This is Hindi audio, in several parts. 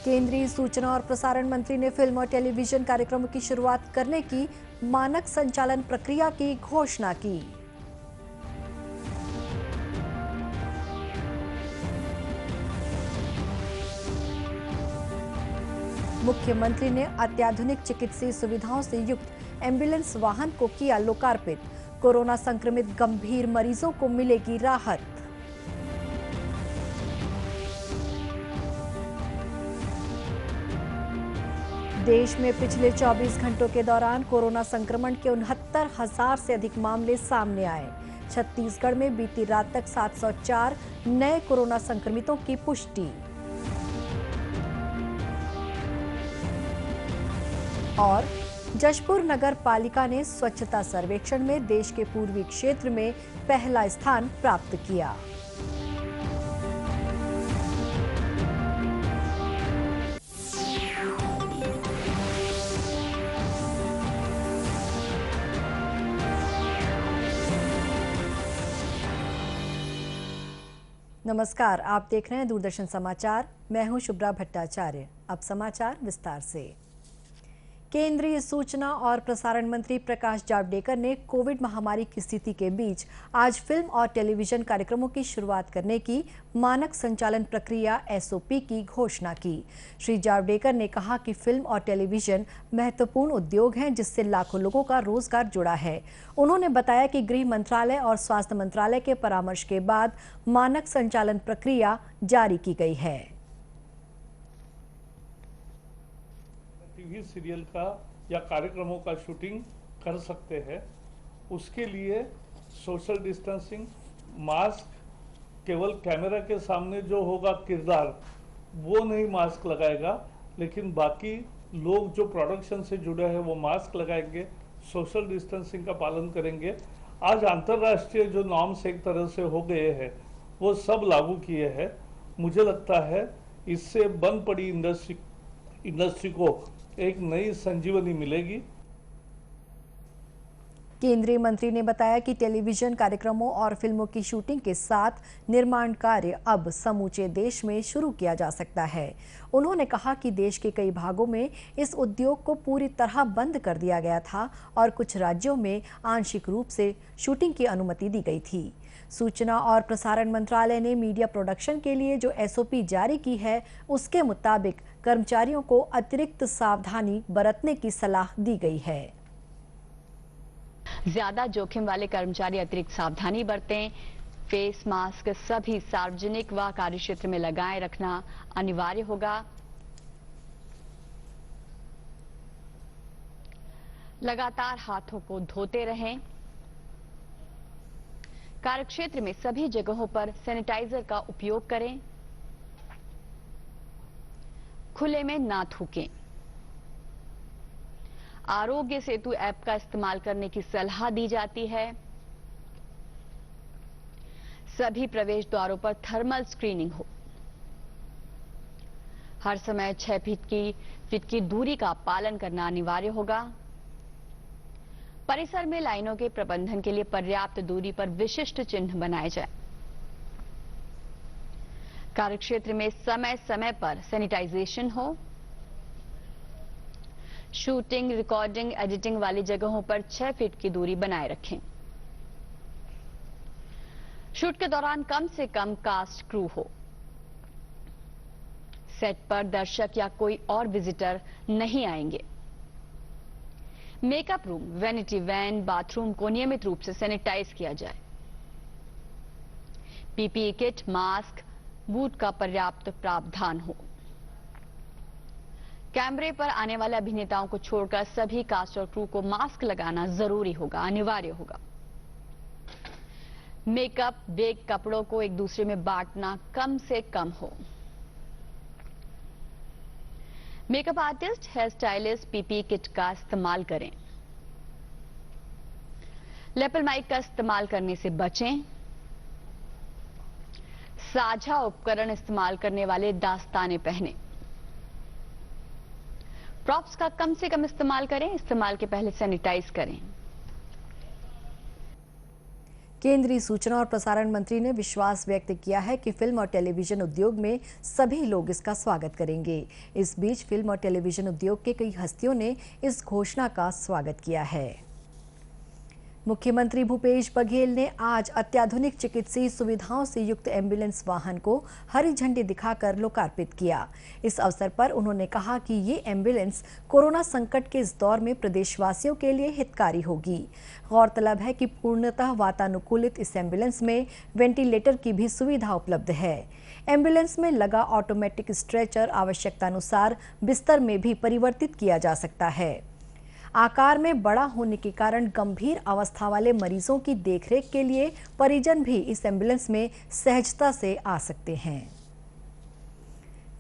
केंद्रीय सूचना और प्रसारण मंत्री ने फिल्म और टेलीविजन कार्यक्रमों की शुरुआत करने की मानक संचालन प्रक्रिया की घोषणा की। मुख्यमंत्री ने अत्याधुनिक चिकित्सीय सुविधाओं से युक्त एम्बुलेंस वाहन को किया लोकार्पित। कोरोना संक्रमित गंभीर मरीजों को मिलेगी राहत। देश में पिछले 24 घंटों के दौरान कोरोना संक्रमण के 69,000 से अधिक मामले सामने आए। छत्तीसगढ़ में बीती रात तक 704 नए कोरोना संक्रमितों की पुष्टि। और जशपुर नगर पालिका ने स्वच्छता सर्वेक्षण में देश के पूर्वी क्षेत्र में पहला स्थान प्राप्त किया। नमस्कार, आप देख रहे हैं दूरदर्शन समाचार। मैं हूं शुभ्रा भट्टाचार्य। अब समाचार विस्तार से। केंद्रीय सूचना और प्रसारण मंत्री प्रकाश जावड़ेकर ने कोविड महामारी की स्थिति के बीच आज फिल्म और टेलीविजन कार्यक्रमों की शुरुआत करने की मानक संचालन प्रक्रिया एसओपी की घोषणा की। श्री जावड़ेकर ने कहा कि फिल्म और टेलीविजन महत्वपूर्ण उद्योग हैं जिससे लाखों लोगों का रोजगार जुड़ा है। उन्होंने बताया कि गृह मंत्रालय और स्वास्थ्य मंत्रालय के परामर्श के बाद मानक संचालन प्रक्रिया जारी की गई है। टीवी सीरियल का या कार्यक्रमों का शूटिंग कर सकते हैं। उसके लिए सोशल डिस्टेंसिंग, मास्क, केवल कैमरा के सामने जो होगा किरदार वो नहीं मास्क लगाएगा, लेकिन बाकी लोग जो प्रोडक्शन से जुड़े हैं वो मास्क लगाएंगे, सोशल डिस्टेंसिंग का पालन करेंगे। आज अंतर्राष्ट्रीय जो नॉर्म्स एक तरह से हो गए हैं वो सब लागू किए हैं। मुझे लगता है इससे बंद पड़ी इंडस्ट्री को एक नई संजीवनी मिलेगी। केंद्रीय मंत्री ने बताया कि टेलीविजन कार्यक्रमों और फिल्मों की शूटिंग के साथ निर्माण कार्य अब समूचे देश में शुरू किया जा सकता है। उन्होंने कहा कि देश के कई भागों में इस उद्योग को पूरी तरह बंद कर दिया गया था और कुछ राज्यों में आंशिक रूप से शूटिंग की अनुमति दी गई थी। सूचना और प्रसारण मंत्रालय ने मीडिया प्रोडक्शन के लिए जो एसओपी जारी की है उसके मुताबिक कर्मचारियों को अतिरिक्त सावधानी बरतने की सलाह दी गई है। ज्यादा जोखिम वाले कर्मचारी अतिरिक्त सावधानी बरतें। फेस मास्क सभी सार्वजनिक व कार्यक्षेत्र में लगाए रखना अनिवार्य होगा। लगातार हाथों को धोते रहें। कार्यक्षेत्र में सभी जगहों पर सैनिटाइजर का उपयोग करें। खुले में ना थूकें। आरोग्य सेतु ऐप का इस्तेमाल करने की सलाह दी जाती है। सभी प्रवेश द्वारों पर थर्मल स्क्रीनिंग हो। हर समय 6 फीट की दूरी का पालन करना अनिवार्य होगा। परिसर में लाइनों के प्रबंधन के लिए पर्याप्त दूरी पर विशिष्ट चिन्ह बनाए जाए। कार्यक्षेत्र में समय समय पर सैनिटाइजेशन हो। शूटिंग, रिकॉर्डिंग, एडिटिंग वाली जगहों पर 6 फीट की दूरी बनाए रखें। शूट के दौरान कम से कम कास्ट क्रू हो। सेट पर दर्शक या कोई और विजिटर नहीं आएंगे। Makeup room, vanity van, bathroom को नियमित रूप से सैनिटाइज किया जाए। पीपीई किट, मास्क, बूट का पर्याप्त प्रावधान हो। कैमरे पर आने वाले अभिनेताओं को छोड़कर सभी कास्ट और क्रू को मास्क लगाना जरूरी होगा, अनिवार्य होगा। मेकअप, बैग, कपड़ों को एक दूसरे में बांटना कम से कम हो। Makeup artist, hair stylist PPE kit का इस्तेमाल करें। लेपल माइक का इस्तेमाल करने से बचें। साझा उपकरण इस्तेमाल करने वाले दास्ताने पहने। प्रॉप्स का कम से कम इस्तेमाल करें। इस्तेमाल के पहले सैनिटाइज करें। केंद्रीय सूचना और प्रसारण मंत्री ने विश्वास व्यक्त किया है कि फिल्म और टेलीविजन उद्योग में सभी लोग इसका स्वागत करेंगे। इस बीच फिल्म और टेलीविजन उद्योग के कई हस्तियों ने इस घोषणा का स्वागत किया है। मुख्यमंत्री भूपेश बघेल ने आज अत्याधुनिक चिकित्सीय सुविधाओं से युक्त एम्बुलेंस वाहन को हरी झंडी दिखाकर लोकार्पित किया। इस अवसर पर उन्होंने कहा कि ये एम्बुलेंस कोरोना संकट के इस दौर में प्रदेशवासियों के लिए हितकारी होगी। गौरतलब है कि पूर्णतः वातानुकूलित इस एम्बुलेंस में वेंटिलेटर की भी सुविधा उपलब्ध है। एम्बुलेंस में लगा ऑटोमेटिक स्ट्रेचर आवश्यकतानुसार बिस्तर में भी परिवर्तित किया जा सकता है। आकार में बड़ा होने के कारण गंभीर अवस्था वाले मरीजों की देखरेख के लिए परिजन भी इस एम्बुलेंस में सहजता से आ सकते हैं।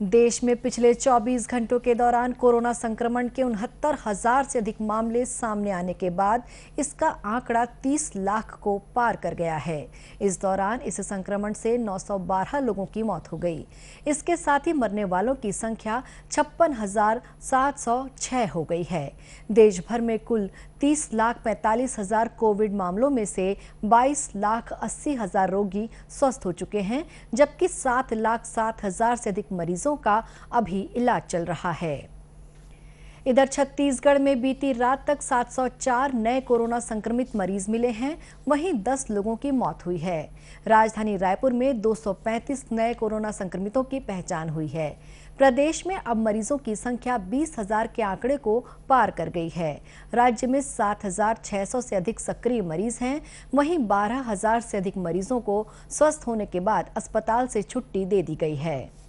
देश में पिछले 24 घंटों के दौरान कोरोना संक्रमण के 69,000 से अधिक मामले सामने आने के बाद इसका आंकड़ा 30 लाख को पार कर गया है। इस दौरान इस संक्रमण से 912 लोगों की मौत हो गई। इसके साथ ही मरने वालों की संख्या 56,706 हो गई है। देश भर में कुल 30,45,000 कोविड मामलों में से 22,80,000 रोगी स्वस्थ हो चुके हैं, जबकि 7,07,000 से अधिक मरीजों का अभी इलाज चल रहा है। इधर छत्तीसगढ़ में बीती रात तक 704 नए कोरोना संक्रमित मरीज मिले हैं, वहीं 10 लोगों की मौत हुई है। राजधानी रायपुर में 235 नए कोरोना संक्रमितों की पहचान हुई है। प्रदेश में अब मरीजों की संख्या 20,000 के आंकड़े को पार कर गई है। राज्य में 7,600 से अधिक सक्रिय मरीज हैं, वहीं 12,000 से अधिक मरीजों को स्वस्थ होने के बाद अस्पताल से छुट्टी दे दी गई है।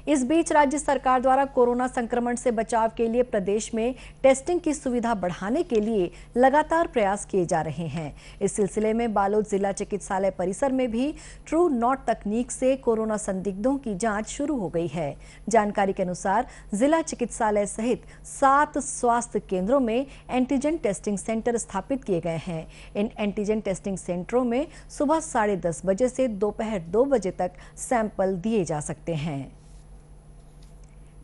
इस बीच राज्य सरकार द्वारा कोरोना संक्रमण से बचाव के लिए प्रदेश में टेस्टिंग की सुविधा बढ़ाने के लिए लगातार प्रयास किए जा रहे हैं। इस सिलसिले में बालोद जिला चिकित्सालय परिसर में भी ट्रू नॉट तकनीक से कोरोना संदिग्धों की जांच शुरू हो गई है। जानकारी के अनुसार जिला चिकित्सालय सहित 7 स्वास्थ्य केंद्रों में एंटीजन टेस्टिंग सेंटर स्थापित किए गए हैं। इन एंटीजन टेस्टिंग सेंटरों में सुबह 10:30 बजे से दोपहर 2 बजे तक सैंपल दिए जा सकते हैं।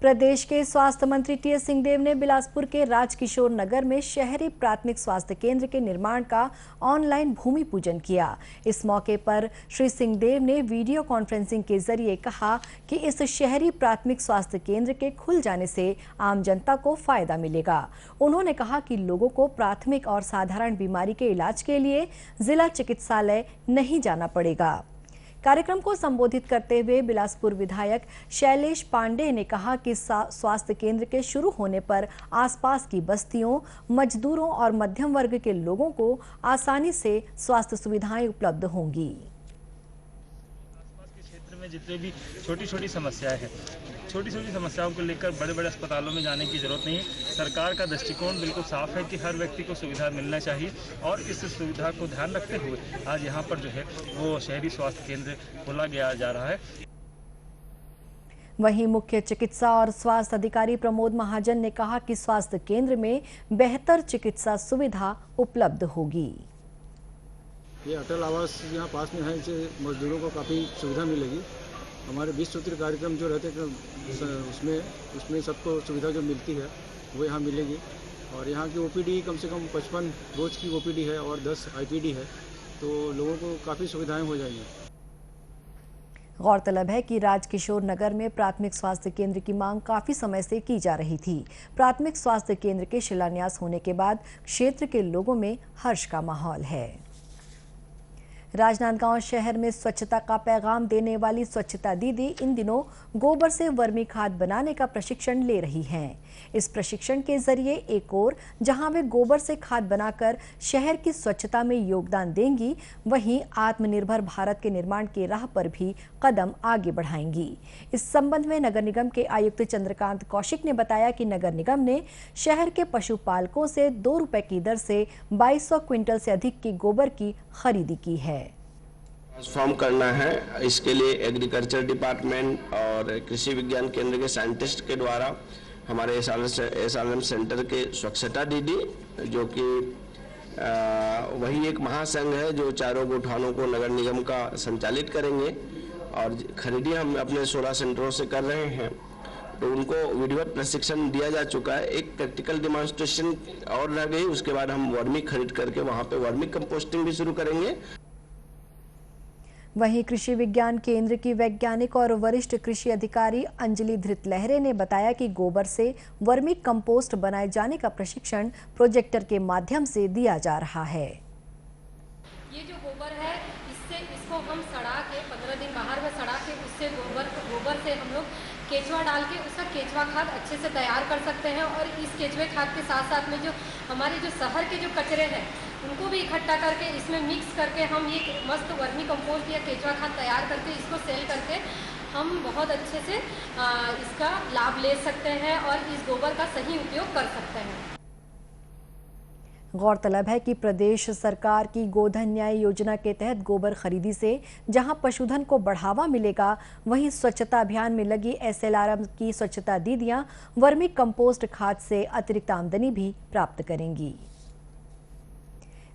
प्रदेश के स्वास्थ्य मंत्री टीएस सिंहदेव ने बिलासपुर के राजकिशोर नगर में शहरी प्राथमिक स्वास्थ्य केंद्र के निर्माण का ऑनलाइन भूमि पूजन किया। इस मौके पर श्री सिंहदेव ने वीडियो कॉन्फ्रेंसिंग के जरिए कहा कि इस शहरी प्राथमिक स्वास्थ्य केंद्र के खुल जाने से आम जनता को फायदा मिलेगा। उन्होंने कहा कि लोगों को प्राथमिक और साधारण बीमारी के इलाज के लिए जिला चिकित्सालय नहीं जाना पड़ेगा। कार्यक्रम को संबोधित करते हुए बिलासपुर विधायक शैलेश पांडे ने कहा कि स्वास्थ्य केंद्र के शुरू होने पर आसपास की बस्तियों, मजदूरों और मध्यम वर्ग के लोगों को आसानी से स्वास्थ्य सुविधाएं उपलब्ध होंगी। आसपास के क्षेत्र में जितने भी छोटी छोटी समस्याएं हैं, छोटी छोटी समस्याओं को लेकर बड़े बड़े अस्पतालों में जाने की जरूरत नहीं है। सरकार का दृष्टिकोण बिल्कुल साफ है कि हर व्यक्ति को सुविधा मिलना चाहिए और इस सुविधा को ध्यान रखते हुए आज यहाँ पर जो है वो शहरी स्वास्थ्य केंद्र खोला गया जा रहा है। वहीं मुख्य चिकित्सा और स्वास्थ्य अधिकारी प्रमोद महाजन ने कहा कि स्वास्थ्य केंद्र में बेहतर चिकित्सा सुविधा उपलब्ध होगी। ये अटल आवास यहाँ पास में है, इससे मजदूरों को काफ़ी सुविधा मिलेगी। हमारे 20 सूत्री कार्यक्रम जो रहते हैं उसमें सबको सुविधा जो मिलती है वो यहाँ मिलेगी। और यहाँ की ओपीडी कम से कम 55 रोज की ओपीडी है और 10 आईपीडी है, तो लोगों को काफ़ी सुविधाएं हो जाएंगी। गौरतलब है कि राजकिशोर नगर में प्राथमिक स्वास्थ्य केंद्र की मांग काफी समय से की जा रही थी। प्राथमिक स्वास्थ्य केंद्र के शिलान्यास होने के बाद क्षेत्र के लोगों में हर्ष का माहौल है। राजनांदगांव शहर में स्वच्छता का पैगाम देने वाली स्वच्छता दीदी इन दिनों गोबर से वर्मी खाद बनाने का प्रशिक्षण ले रही हैं। इस प्रशिक्षण के जरिए एक ओर जहां वे गोबर से खाद बनाकर शहर की स्वच्छता में योगदान देंगी, वहीं आत्मनिर्भर भारत के निर्माण की राह पर भी कदम आगे बढ़ाएंगी। इस संबंध में नगर निगम के आयुक्त चंद्रकांत कौशिक ने बताया कि नगर निगम ने शहर के पशुपालकों से 2 रुपए की दर से 2200 क्विंटल से अधिक की गोबर की खरीदी की है। ट्रांसफॉर्म करना है, इसके लिए एग्रीकल्चर डिपार्टमेंट और कृषि विज्ञान केंद्र के साइंटिस्ट के द्वारा हमारे एसआरएम सेंटर के स्वच्छता दीदी, जो कि वही एक महासंघ है जो चारों गोठानों को नगर निगम का संचालित करेंगे, और खरीदी हम अपने 16 सेंटरों से कर रहे हैं। तो उनको विधिवत प्रशिक्षण दिया जा चुका है। एक प्रैक्टिकल डिमॉन्स्ट्रेशन और रह गई, उसके बाद हम वर्मी खरीद करके वहाँ पे वर्मी कंपोस्टिंग भी शुरू करेंगे। वहीं कृषि विज्ञान केंद्र की वैज्ञानिक और वरिष्ठ कृषि अधिकारी अंजलि धृत लहरे ने बताया कि गोबर से वर्मी कंपोस्ट बनाए जाने का प्रशिक्षण प्रोजेक्टर के माध्यम से दिया जा रहा है। ये जो गोबर है इसको हम सड़ा के 15 दिन बाहर में सड़ा के उससे गोबर से हम लोग केचुआ डाल के उसका केचुआ खाद अच्छे से तैयार कर सकते हैं। और इस केचुए खाद के साथ साथ में जो हमारे जो शहर के जो कचरे हैं उनको भी इकट्ठा करके इसमें मिक्स करके हम ये मस्त वर्मी कंपोस्ट या केचुआ खाद तैयार करके इसको सेल करके हम बहुत अच्छे से इसका लाभ ले सकते हैं और इस गोबर का सही उपयोग कर सकते हैं। गौरतलब है कि प्रदेश सरकार की गोधन न्याय योजना के तहत गोबर खरीदी से जहां पशुधन को बढ़ावा मिलेगा, वहीं स्वच्छता अभियान में लगी SLRM की स्वच्छता दीदियां वर्मी कंपोस्ट खाद से अतिरिक्त आमदनी भी प्राप्त करेंगी।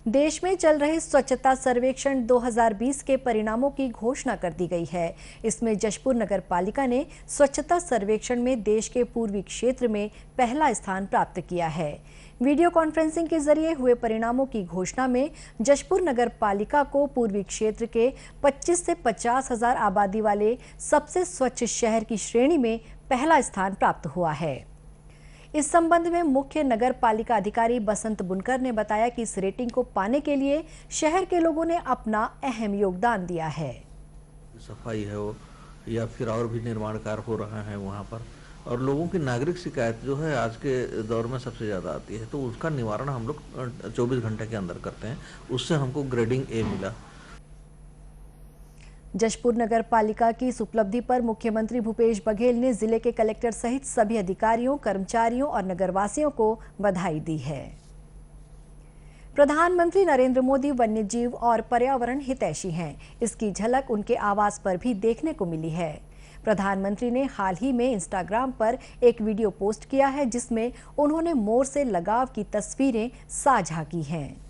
देश में चल रहे स्वच्छता सर्वेक्षण 2020 के परिणामों की घोषणा कर दी गई है। इसमें जशपुर नगर पालिका ने स्वच्छता सर्वेक्षण में देश के पूर्वी क्षेत्र में पहला स्थान प्राप्त किया है। वीडियो कॉन्फ्रेंसिंग के जरिए हुए परिणामों की घोषणा में जशपुर नगर पालिका को पूर्वी क्षेत्र के 25 से 50 हजार आबादी वाले सबसे स्वच्छ शहर की श्रेणी में पहला स्थान प्राप्त हुआ है। इस संबंध में मुख्य नगर पालिका अधिकारी बसंत बुनकर ने बताया कि इस रेटिंग को पाने के लिए शहर के लोगों ने अपना अहम योगदान दिया है। सफाई है वो या फिर और भी निर्माण कार्य हो रहा है वहाँ पर, और लोगों की नागरिक शिकायत जो है आज के दौर में सबसे ज़्यादा आती है, तो उसका निवारण हम लोग 24 घंटे के अंदर करते हैं। उससे हमको ग्रेडिंग A मिला। जशपुर नगर पालिका की इस उपलब्धि पर मुख्यमंत्री भूपेश बघेल ने जिले के कलेक्टर सहित सभी अधिकारियों, कर्मचारियों और नगरवासियों को बधाई दी है। प्रधानमंत्री नरेंद्र मोदी वन्यजीव और पर्यावरण हितैषी हैं। इसकी झलक उनके आवास पर भी देखने को मिली है। प्रधानमंत्री ने हाल ही में इंस्टाग्राम पर एक वीडियो पोस्ट किया है, जिसमें उन्होंने मोर से लगाव की तस्वीरें साझा की हैं।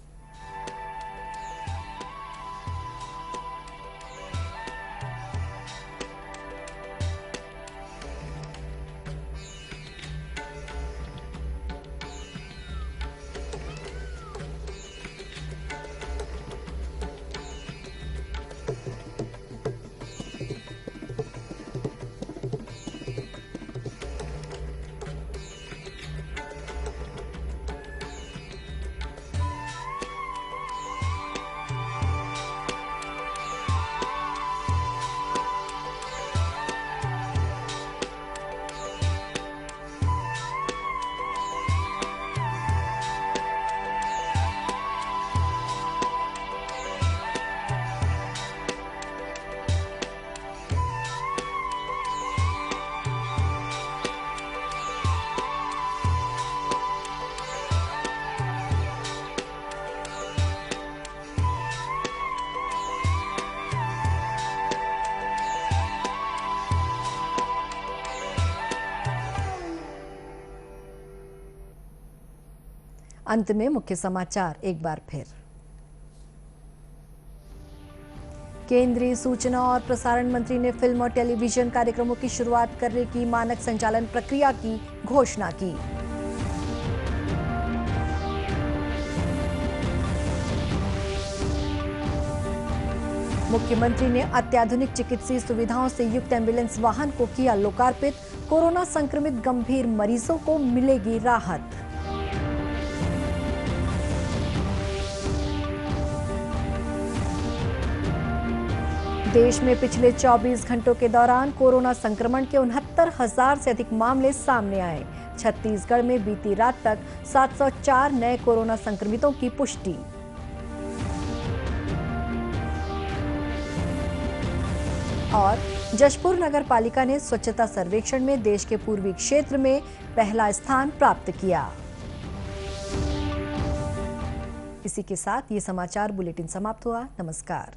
अंत में मुख्य समाचार एक बार फिर। केंद्रीय सूचना और प्रसारण मंत्री ने फिल्म और टेलीविजन कार्यक्रमों की शुरुआत करने की मानक संचालन प्रक्रिया की घोषणा की। मुख्यमंत्री ने अत्याधुनिक चिकित्सीय सुविधाओं से युक्त एम्बुलेंस वाहन को किया लोकार्पित। कोरोना संक्रमित गंभीर मरीजों को मिलेगी राहत। देश में पिछले 24 घंटों के दौरान कोरोना संक्रमण के 69,000 से अधिक मामले सामने आए। छत्तीसगढ़ में बीती रात तक 704 नए कोरोना संक्रमितों की पुष्टि। और जशपुर नगर पालिका ने स्वच्छता सर्वेक्षण में देश के पूर्वी क्षेत्र में पहला स्थान प्राप्त किया। इसी के साथ ये समाचार बुलेटिन समाप्त हुआ। नमस्कार।